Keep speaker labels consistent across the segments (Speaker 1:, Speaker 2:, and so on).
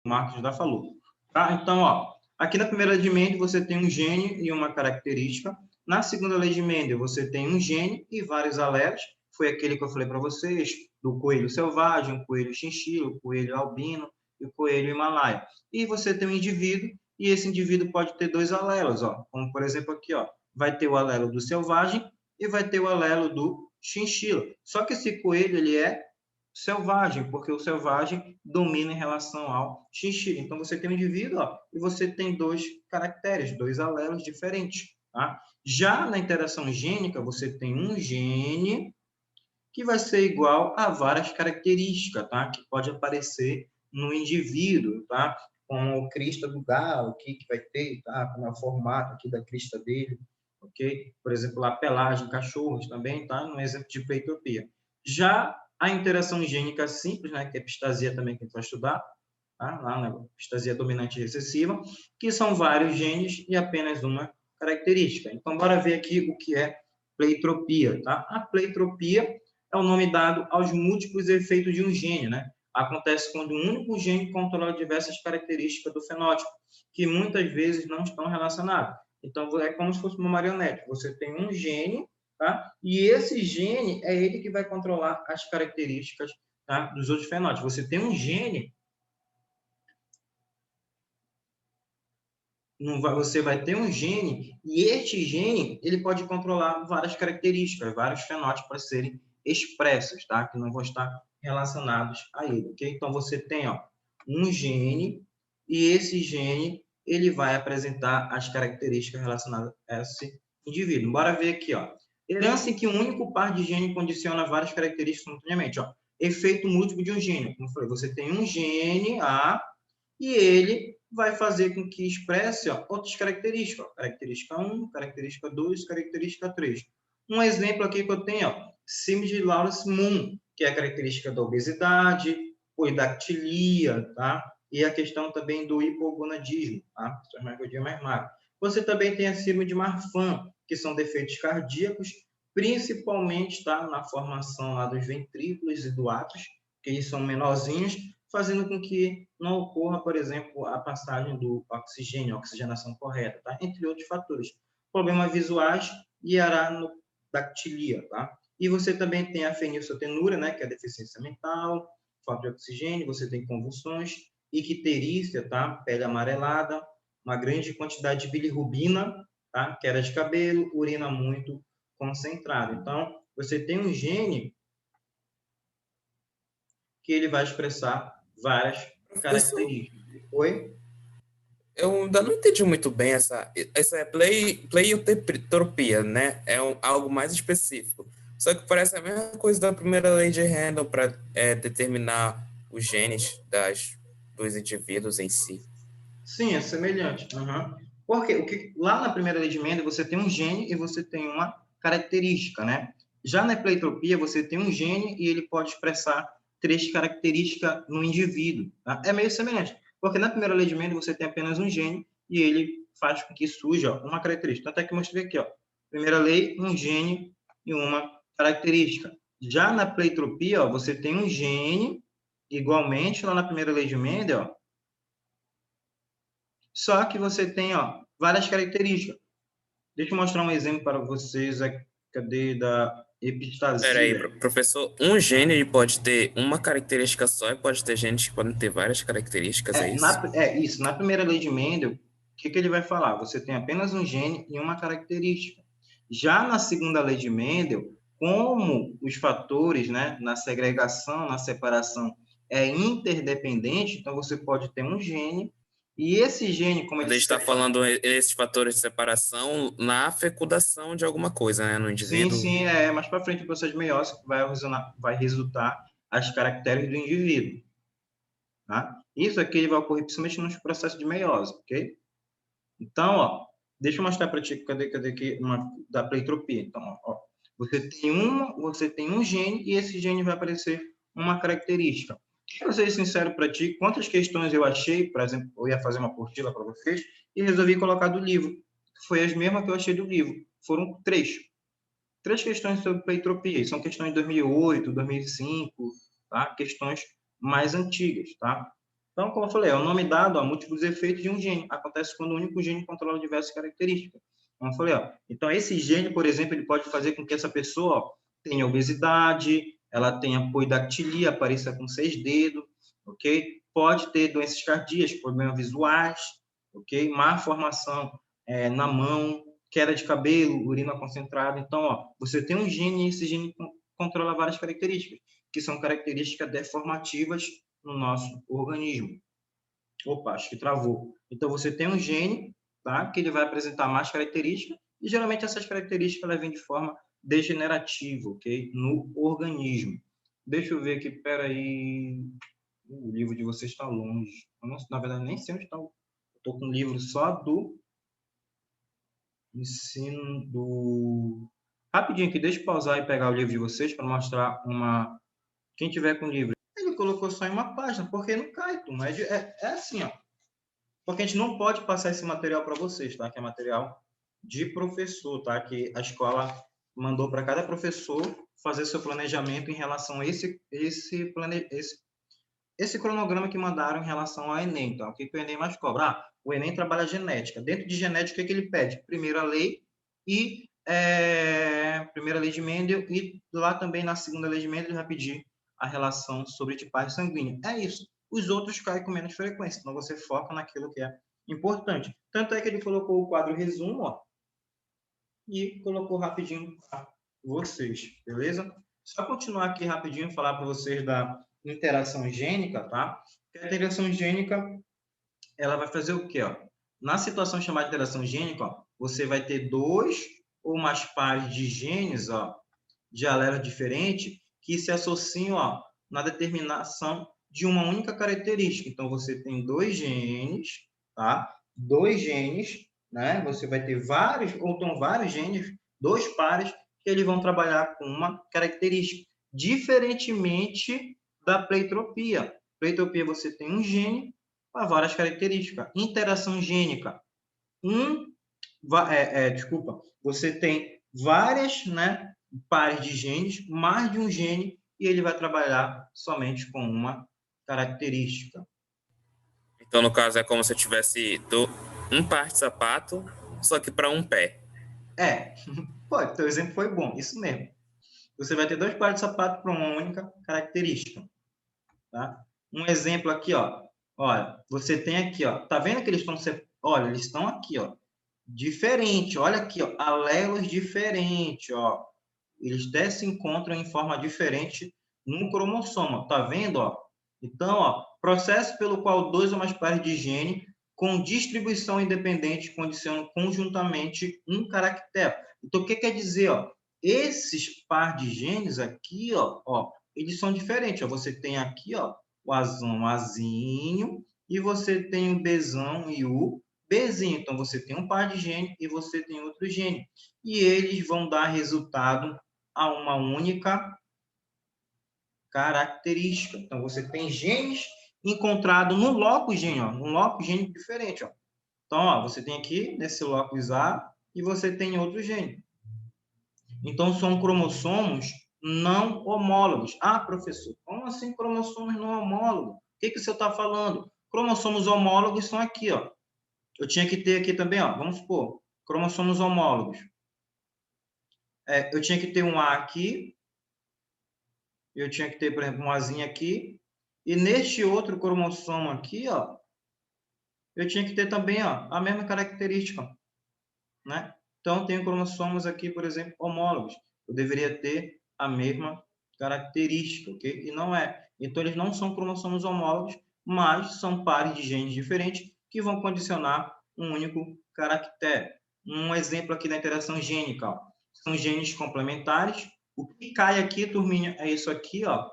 Speaker 1: Marcos já falou. Tá? Então, ó, aqui na primeira lei de Mendel você tem um gene e uma característica. Na segunda lei de Mendel você tem um gene e vários alelos. Foi aquele que eu falei para vocês, do coelho selvagem, o coelho chinchila, o coelho albino e o coelho himalaia. E você tem um indivíduo, e esse indivíduo pode ter dois alelos, ó, como por exemplo aqui, ó, vai ter o alelo do selvagem e vai ter o alelo do chinchila. Só que esse coelho ele é selvagem, porque o selvagem domina em relação ao chinchila. Então, você tem um indivíduo, ó, e você tem dois caracteres, dois alelos diferentes. Tá? Já na interação gênica, você tem um gene que vai ser igual a várias características, tá? Que pode aparecer no indivíduo, tá? Como a crista do galo, o que vai ter, tá? Como é o formato aqui da crista dele, ok? Por exemplo, a pelagem em cachorros também, tá? Um exemplo de pleitopia. Já a interação gênica simples, né? Que é epistasia também que a gente vai estudar, tá? Lá na epistasia dominante recessiva, que são vários genes e apenas uma característica. Então, bora ver aqui o que é pleitropia, tá? A pleitropia é o nome dado aos múltiplos efeitos de um gene, né? Acontece quando um único gene controla diversas características do fenótipo, que muitas vezes não estão relacionadas. Então, é como se fosse uma marionete. Você tem um gene, tá? E esse gene é ele que vai controlar as características, tá? Dos outros fenótipos. Você tem um gene, você vai ter um gene, e este gene ele pode controlar várias características, vários fenótipos para serem expressos, tá? Que não vão estar relacionados a ele, ok? Então, você tem, ó, um gene, e esse gene ele vai apresentar as características relacionadas a esse indivíduo. Bora ver aqui, ó. Herança em que um único par de gene condiciona várias características simultaneamente, ó. Efeito múltiplo de um gene. Como eu falei, você tem um gene A, e ele vai fazer com que expresse, ó, outras características. Ó, característica 1, característica 2, característica 3. Um exemplo aqui que eu tenho, ó, síndrome de Lawrence-Moon, que é a característica da obesidade, poidactilia, tá? E a questão também do hipogonadismo, tá? São mais gordinhas mais magras. Você também tem a síndrome de Marfan, que são defeitos cardíacos, principalmente, tá, na formação lá dos ventrículos e do átrios, que eles são menorzinhos, fazendo com que não ocorra, por exemplo, a passagem do oxigênio, a oxigenação correta, tá? Entre outros fatores. Problemas visuais e aranodactilia, tá? E você também tem a fenilcetonúria, né, que é a deficiência mental, falta de oxigênio, você tem convulsões, icterícia, tá? Pele amarelada, uma grande quantidade de bilirrubina, tá? Queda de cabelo, urina muito concentrada. Então, você tem um gene que ele vai expressar várias
Speaker 2: Professor,
Speaker 1: características. Oi?
Speaker 2: eu ainda não entendi muito bem essa é pleiotropia, né? É algo mais específico. Só que parece a mesma coisa da primeira lei de Randall para determinar os genes dos indivíduos em si.
Speaker 1: Sim, é semelhante. Uhum. Porque lá na primeira lei de Mendel você tem um gene e você tem uma característica, né? Já na pleiotropia você tem um gene e ele pode expressar três características no indivíduo. Tá? É meio semelhante, porque na primeira lei de Mendel você tem apenas um gene e ele faz com que surja uma característica. Até que eu mostrei aqui, ó. Primeira lei, um gene e uma característica. Já na pleiotropia, ó, você tem um gene, igualmente lá na primeira lei de Mendel, ó, só que você tem, ó, várias características. Deixa eu mostrar um exemplo para vocês. Cadê da
Speaker 2: Peraí,
Speaker 1: epistasia?
Speaker 2: professor, um gene ele pode ter uma característica só e pode ter genes que podem ter várias características, é isso?
Speaker 1: É isso. Na primeira lei de Mendel, o que ele vai falar? Você tem apenas um gene e uma característica. Já na segunda lei de Mendel, como os fatores, né, na segregação, na separação, é interdependente, então você pode ter um gene e esse gene, como
Speaker 2: Quando
Speaker 1: ele
Speaker 2: a
Speaker 1: se
Speaker 2: gente está
Speaker 1: separa.
Speaker 2: falando esses fatores de separação na fecundação de alguma coisa, né, no
Speaker 1: Sim,
Speaker 2: indivíduo.
Speaker 1: sim, é mais para frente o processo de meiose que vai resultar as caracteres do indivíduo, tá? Isso aqui vai ocorrer principalmente nos processos de meiose, ok? Então, ó, deixa eu mostrar para ti, cadê aqui uma da pleitropia. Então, ó, você tem um gene e esse gene vai aparecer uma característica. Para ser sincero para ti, quantas questões eu achei, por exemplo, eu ia fazer uma apostila para vocês e resolvi colocar do livro. Foi as mesmas que eu achei do livro. Foram três questões sobre pleitropia. São questões de 2008, 2005, tá? Questões mais antigas, tá? Então, como eu falei, é o nome dado a múltiplos efeitos de um gene. Acontece quando o único gene controla diversas características. Como eu falei, então esse gene, por exemplo, ele pode fazer com que essa pessoa tenha obesidade, ela tenha poidactilia, apareça com 6 dedos, ok? Pode ter doenças cardíacas, problemas visuais, ok? Má formação na mão, queda de cabelo, urina concentrada. Então, você tem um gene e esse gene controla várias características, que são características deformativas no nosso organismo. Opa, acho que travou. Então, você tem um gene, tá? Que ele vai apresentar mais características, e geralmente essas características elas vêm de forma degenerativa, ok? No organismo. Deixa eu ver aqui, peraí. O livro de vocês está longe. Eu não, na verdade, nem sei onde está. Estou com um livro só do ensino do... Rapidinho aqui, deixa eu pausar e pegar o livro de vocês para mostrar uma... Quem tiver com o livro. Ele colocou só em uma página, porque não cai, turma. É assim, ó. Porque a gente não pode passar esse material para vocês, tá? Que é material de professor, tá? Que a escola mandou para cada professor fazer seu planejamento em relação a esse cronograma que mandaram em relação ao Enem. Então, o que o Enem mais cobra? O Enem trabalha genética. Dentro de genética, o que ele pede? Primeira lei primeira lei de Mendel, e lá também na segunda lei de Mendel ele vai pedir a relação sobre tipagem sanguínea. É isso. Os outros caem com menos frequência, então você foca naquilo que é importante. Tanto é que ele colocou o quadro resumo, ó, e colocou rapidinho para vocês, beleza? Só continuar aqui rapidinho, falar para vocês da interação gênica, tá? A interação gênica, ela vai fazer o quê, ó? Na situação chamada de interação gênica, ó, você vai ter 2 ou mais pares de genes, ó, de alelos diferentes, que se associam, ó, na determinação de uma única característica. Então, você tem 2 genes, tá? 2 genes, né? Você vai ter vários, ou então vários genes, 2 pares, que eles vão trabalhar com uma característica, diferentemente da pleitropia. Pleitropia, você tem um gene para várias características. Interação gênica, você tem várias, né, pares de genes, mais de um gene, e ele vai trabalhar somente com uma característica.
Speaker 2: Então, no caso, é como se eu tivesse um par de sapato, só que para um pé.
Speaker 1: Pô, teu exemplo foi bom, isso mesmo. Você vai ter 2 pares de sapato para uma única característica, tá? Um exemplo aqui, ó. Olha, você tem aqui, ó. Tá vendo que eles estão... Olha, eles estão aqui, ó. Diferente, olha aqui, ó. Alelos diferentes, ó. Eles até se encontram em forma diferente no cromossomo, tá vendo, ó? Então, ó, processo pelo qual 2 ou mais pares de gene com distribuição independente condicionam conjuntamente um caractere. Então, o que quer dizer, ó? Esses pares de genes aqui, ó, eles são diferentes, ó. Você tem aqui, ó, o azão, azinho, e você tem o Bzão e o Bzinho. Então, você tem um par de gene e você tem outro gene. E eles vão dar resultado a uma única característica. Então, você tem genes encontrados no locus gene, ó, num locus gene diferente. Ó. Então, ó, você tem aqui nesse locus A e você tem outro gene. Então, são cromossomos não homólogos. Ah, professor, como assim cromossomos não homólogos? O que você está falando? Cromossomos homólogos são aqui, ó. Eu tinha que ter aqui também, ó, vamos supor, cromossomos homólogos. Eu tinha que ter um A aqui, eu tinha que ter, por exemplo, um Azinho aqui, e neste outro cromossomo aqui, ó, eu tinha que ter também, ó, a mesma característica, né? Então, eu tenho cromossomos aqui, por exemplo, homólogos. Eu deveria ter a mesma característica, ok? E não é. Então, eles não são cromossomos homólogos, mas são pares de genes diferentes que vão condicionar um único caractere. Um exemplo aqui da interação gênica, ó, são genes complementares. O que cai aqui, turminha, é isso aqui, ó,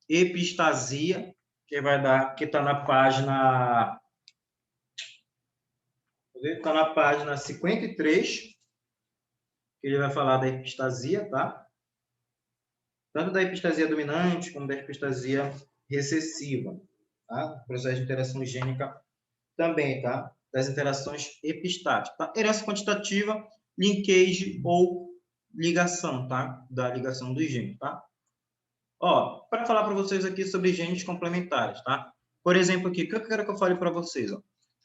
Speaker 1: epistasia, que vai dar, que está na página, está na página 53, que ele vai falar da epistasia, tá? Tanto da epistasia dominante como da epistasia recessiva, tá? Processo de interação gênica também, tá? Das interações epistáticas, tá? Herança quantitativa, linkage ou ligação, tá? Da ligação dos genes, tá? Ó, para falar para vocês aqui sobre genes complementares, tá? Por exemplo, aqui, o que eu quero que eu fale para vocês? Ó?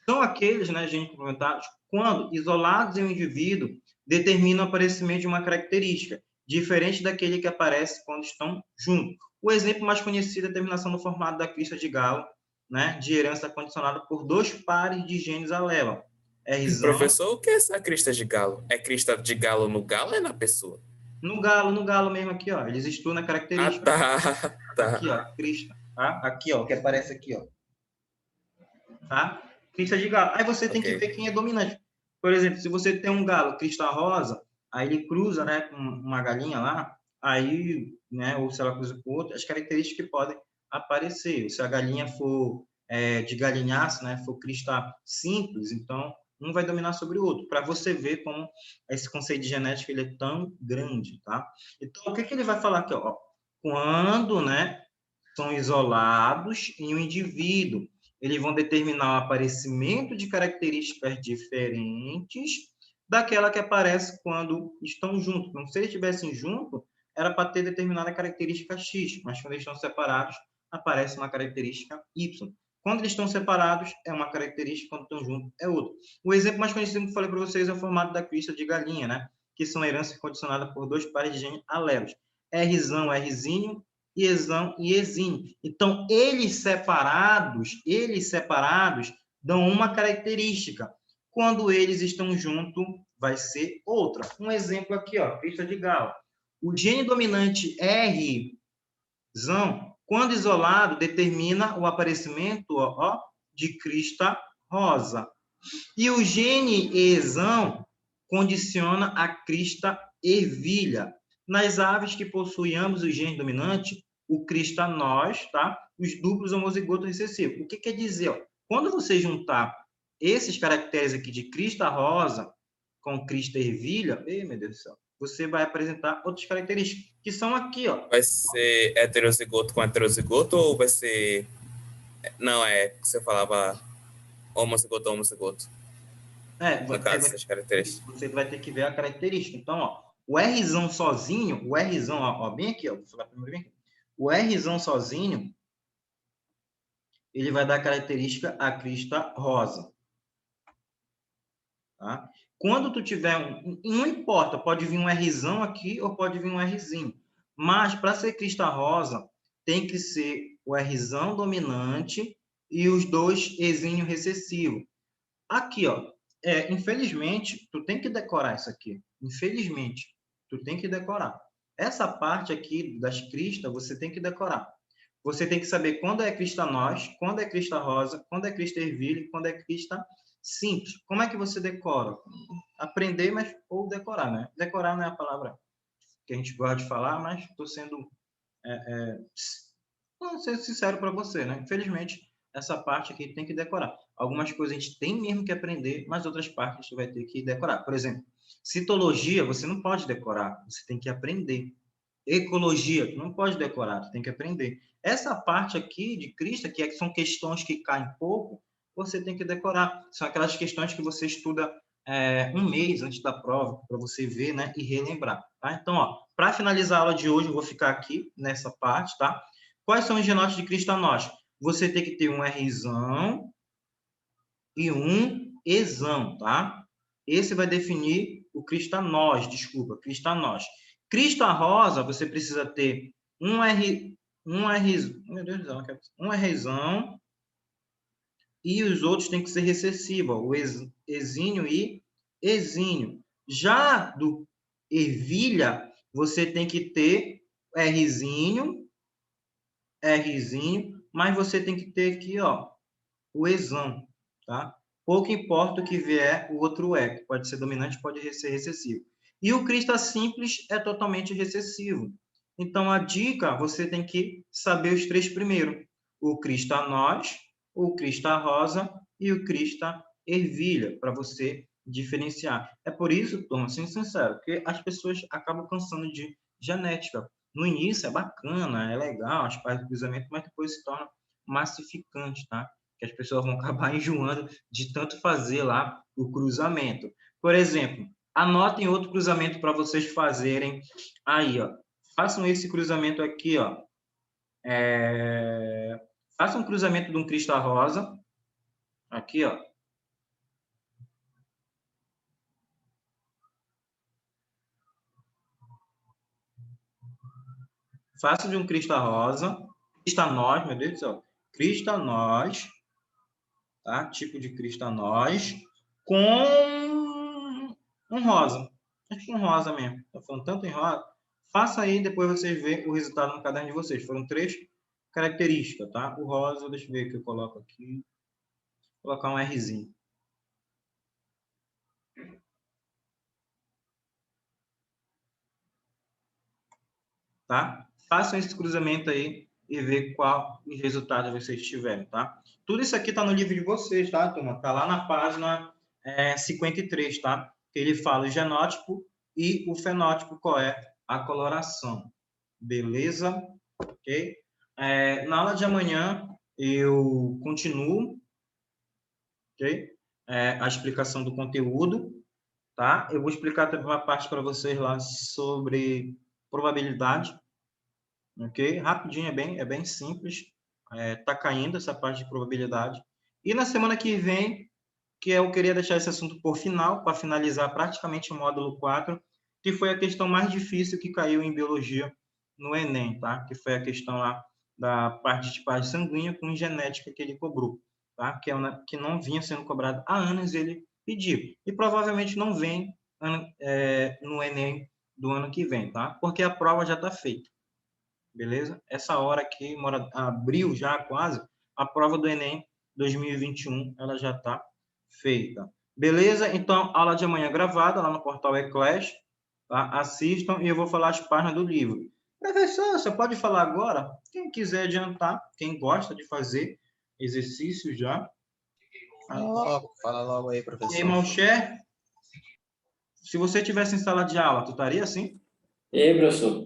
Speaker 1: São aqueles, né, genes complementares, quando isolados em um indivíduo, determinam o aparecimento de uma característica, diferente daquele que aparece quando estão juntos. O exemplo mais conhecido é a determinação do formato da crista de Galo, né, de herança condicionada por dois pares de genes alelo. Rzão,
Speaker 2: Professor, o que é essa crista de galo? É crista de galo no galo ou é na pessoa?
Speaker 1: no galo mesmo aqui, ó, eles estudam a
Speaker 2: Ah,
Speaker 1: característica.
Speaker 2: tá,
Speaker 1: Aqui,
Speaker 2: tá.
Speaker 1: ó, crista, tá? Aqui, ó, o que aparece aqui, ó, tá? Crista de galo. Aí você tem
Speaker 2: Ok.
Speaker 1: que ver quem é dominante. Por exemplo, se você tem um galo crista rosa, aí ele cruza, né, com uma galinha lá, aí, né, ou se ela cruza com outra, as características que podem aparecer. Se a galinha for de galinhaço, né, for crista simples, então um vai dominar sobre o outro, para você ver como esse conceito de genética ele é tão grande, tá? Então, o que que ele vai falar aqui, ó? Quando, né, são isolados em um indivíduo. Eles vão determinar o aparecimento de características diferentes daquela que aparece quando estão juntos. Então, se eles estivessem juntos, era para ter determinada característica X, mas quando eles estão separados, aparece uma característica Y. Quando eles estão separados, é uma característica, quando estão juntos, é outra. O exemplo mais conhecido que eu falei para vocês é o formato da crista de galinha, né? Que são heranças condicionadas por dois pares de genes alelos. Rzão, Rzinho, Iezão e Ezinho. Então, eles separados dão uma característica. Quando eles estão juntos, vai ser outra. Um exemplo aqui, ó, crista de Galo. O gene dominante Rzão, quando isolado, determina o aparecimento de crista rosa. E o gene Ezão condiciona a crista ervilha. Nas aves que possuem ambos os genes dominantes, o crista nós, tá? Os duplos homozigotos recessivos. O que quer dizer? Ó? Quando você juntar esses caracteres aqui de crista rosa com crista ervilha, meu Deus do céu, você vai apresentar outras características, que são aqui, ó.
Speaker 2: Vai ser heterozigoto com heterozigoto ou vai ser. Não, é que você falava homozigoto, homozigoto.
Speaker 1: É,
Speaker 2: No caso, essas
Speaker 1: isso,
Speaker 2: características.
Speaker 1: você vai ter que ver a característica. Então, ó, o Rzão sozinho, o Rzão, ó, bem aqui, ó, vou falar primeiro bem aqui. O Rzão sozinho, ele vai dar característica à crista rosa. Tá? Quando tu tiver não importa, pode vir um Rzão aqui ou pode vir um Rzinho. Mas para ser crista rosa, tem que ser o Rzão dominante e os dois Ezinho recessivo. Aqui, ó, infelizmente, tu tem que decorar isso aqui. Infelizmente, tu tem que decorar. Essa parte aqui das cristas, você tem que decorar. Você tem que saber quando é crista nós, quando é crista rosa, quando é crista ervilha e quando é crista simples. Como é que você decora? Aprender, mas ou decorar, né? Decorar não é a palavra que a gente gosta de falar, mas estou sendo vou ser sincero para você, né? Infelizmente, essa parte aqui tem que decorar. Algumas coisas a gente tem mesmo que aprender, mas outras partes a gente vai ter que decorar. Por exemplo, citologia você não pode decorar, você tem que aprender. Ecologia, tu não pode decorar, tu tem que aprender. Essa parte aqui de crista, que são questões que caem pouco, você tem que decorar. São aquelas questões que você estuda um mês antes da prova, para você ver, né, e relembrar. Tá? Então, ó, para finalizar a aula de hoje, eu vou ficar aqui nessa parte, tá? Quais são os genótipos de cristanós? Você tem que ter um Rzão e um Ezão, tá? Esse vai definir o cristanós, desculpa, cristanós. Crista rosa, você precisa ter um meu Deus do céu, um Rzão e os outros têm que ser recessivos, o exínio e exínio. Já do ervilha, você tem que ter Rzinho, mas você tem que ter aqui, ó, o exão, tá? Pouco importa o que vier, o outro é. Pode ser dominante, pode ser recessivo. E o crista simples é totalmente recessivo. Então, a dica, você tem que saber os três primeiro. O crista nós, o crista rosa e o crista ervilha, para você diferenciar. É por isso, turma, sendo sincero, que as pessoas acabam cansando de genética. No início é bacana, é legal, as partes do cruzamento, mas depois se torna massificante, tá? Que as pessoas vão acabar enjoando de tanto fazer lá o cruzamento. Por exemplo, anotem outro cruzamento para vocês fazerem aí, ó. Façam esse cruzamento aqui, ó. Faça um cruzamento de um crista rosa. Aqui, ó. Faça de um crista rosa. Crista nós, meu Deus do céu. Crista nós. Tá? Tipo de crista nós. Com um rosa. Acho que um rosa mesmo. Tá falando tanto em rosa. Faça aí, depois vocês veem o resultado no caderno de vocês. Foram 3 características, tá? O rosa, deixa eu ver o que eu coloco aqui. Vou colocar um Rzinho. Tá? Façam esse cruzamento aí e ver qual os resultados vocês tiverem, tá? Tudo isso aqui tá no livro de vocês, tá, turma? Tá lá na página 53, tá? Que ele fala o genótipo e o fenótipo, qual é a coloração. Beleza? Ok? Na aula de amanhã, eu continuo, ok? A explicação do conteúdo, tá? Eu vou explicar também uma parte para vocês lá sobre probabilidade, ok? Rapidinho, é bem simples. Tá caindo essa parte de probabilidade. E na semana que vem, que eu queria deixar esse assunto por final, para finalizar praticamente o módulo 4, que foi a questão mais difícil que caiu em biologia no Enem, tá? Que foi a questão lá da parte de tipagem sanguínea com genética que ele cobrou, tá? Que não vinha sendo cobrado há anos, ele pediu. E provavelmente não vem no Enem do ano que vem, tá? Porque a prova já está feita. Beleza? Essa hora aqui, abril já quase, a prova do Enem 2021, ela já está feita. Beleza? Então, aula de amanhã gravada lá no portal Eclash, tá? Assistam e eu vou falar as páginas do livro. Professor, você pode falar agora? Quem quiser adiantar, quem gosta de fazer exercício já.
Speaker 3: Fala logo aí,
Speaker 1: E aí,
Speaker 3: professor.
Speaker 1: Malcher, se você tivesse em sala de aula, tu estaria assim?
Speaker 4: E aí, professor?